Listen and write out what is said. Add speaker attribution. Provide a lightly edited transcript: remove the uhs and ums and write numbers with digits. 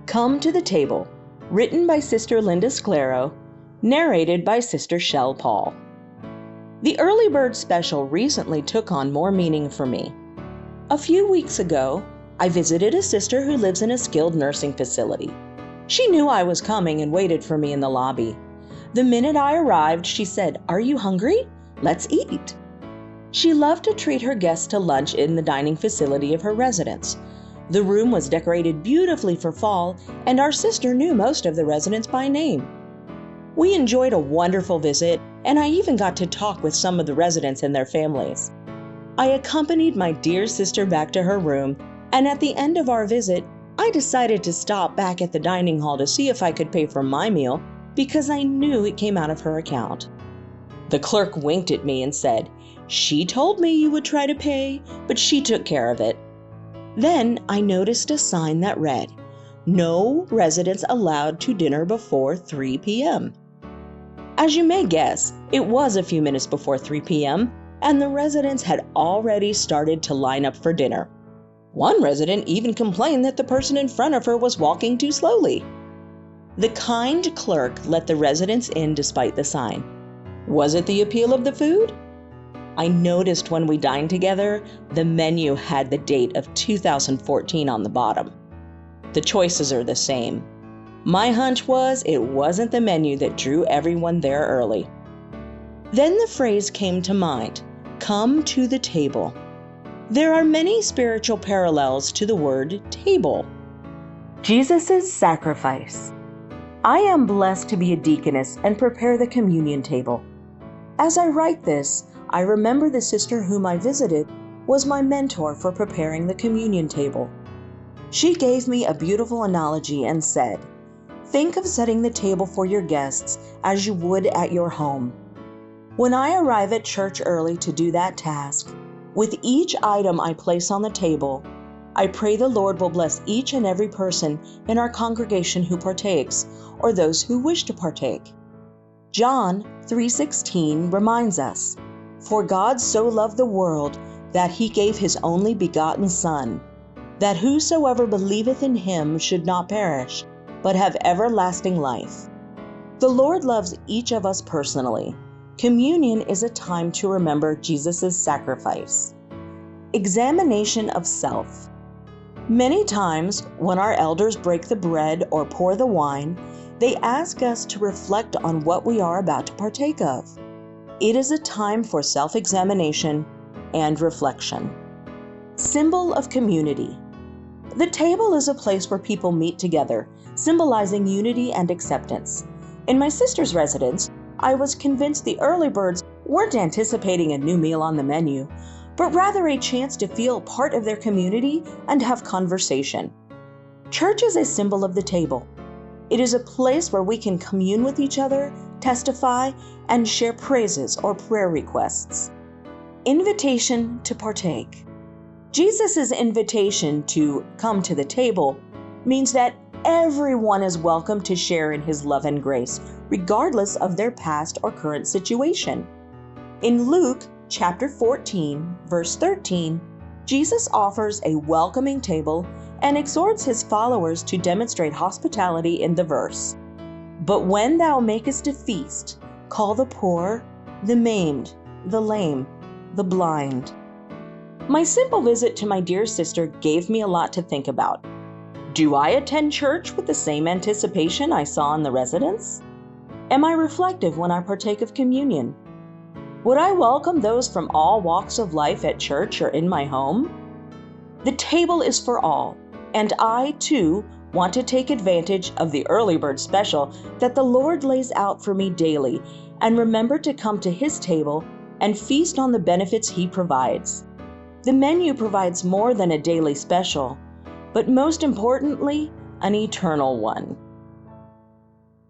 Speaker 1: Come to the Table, written by Sister Linda Sclero, narrated by Sister Shell Paul. The Early Bird Special recently took on more meaning for me. A few weeks ago, I visited a sister who lives in a skilled nursing facility. She knew I was coming and waited for me in the lobby. The minute I arrived, she said, "Are you hungry? Let's eat." She loved to treat her guests to lunch in the dining facility of her residence. The room was decorated beautifully for fall, and our sister knew most of the residents by name. We enjoyed a wonderful visit, and I even got to talk with some of the residents and their families. I accompanied my dear sister back to her room, and at the end of our visit, I decided to stop back at the dining hall to see if I could pay for my meal because I knew it came out of her account. The clerk winked at me and said, "She told me you would try to pay, but she took care of it." Then I noticed a sign that read, "No residents allowed to dinner before 3 p.m. As you may guess, it was a few minutes before 3 p.m., and the residents had already started to line up for dinner. One resident even complained that the person in front of her was walking too slowly. The kind clerk let the residents in despite the sign. Was it the appeal of the food? I noticed when we dined together, the menu had the date of 2014 on the bottom. The choices are the same. My hunch was it wasn't the menu that drew everyone there early. Then the phrase came to mind, "Come to the table." There are many spiritual parallels to the word table. Jesus' sacrifice. I am blessed to be a deaconess and prepare the communion table. As I write this, I remember the sister whom I visited was my mentor for preparing the communion table. She gave me a beautiful analogy and said, "Think of setting the table for your guests as you would at your home." When I arrive at church early to do that task, with each item I place on the table, I pray the Lord will bless each and every person in our congregation who partakes, or those who wish to partake. John 3:16 reminds us, "For God so loved the world that he gave his only begotten Son, that whosoever believeth in him should not perish, but have everlasting life." The Lord loves each of us personally. Communion is a time to remember Jesus' sacrifice. Examination of self. Many times when our elders break the bread or pour the wine, they ask us to reflect on what we are about to partake of. It is a time for self-examination and reflection. Symbol of community. The table is a place where people meet together, symbolizing unity and acceptance. In my sister's residence, I was convinced the early birds weren't anticipating a new meal on the menu, but rather a chance to feel part of their community and have conversation. Church is a symbol of the table. It is a place where we can commune with each other, testify, and share praises or prayer requests. Invitation to partake. Jesus' invitation to come to the table means that everyone is welcome to share in his love and grace, regardless of their past or current situation. In Luke chapter 14, verse 13, Jesus offers a welcoming table and exhorts his followers to demonstrate hospitality in the verse. "But when thou makest a feast, call the poor, the maimed, the lame, the blind." My simple visit to my dear sister gave me a lot to think about. Do I attend church with the same anticipation I saw in the residence? Am I reflective when I partake of communion? Would I welcome those from all walks of life at church or in my home? The table is for all, and I, too, want to take advantage of the early bird special that the Lord lays out for me daily and remember to come to his table and feast on the benefits he provides. The menu provides more than a daily special, but most importantly, an eternal one.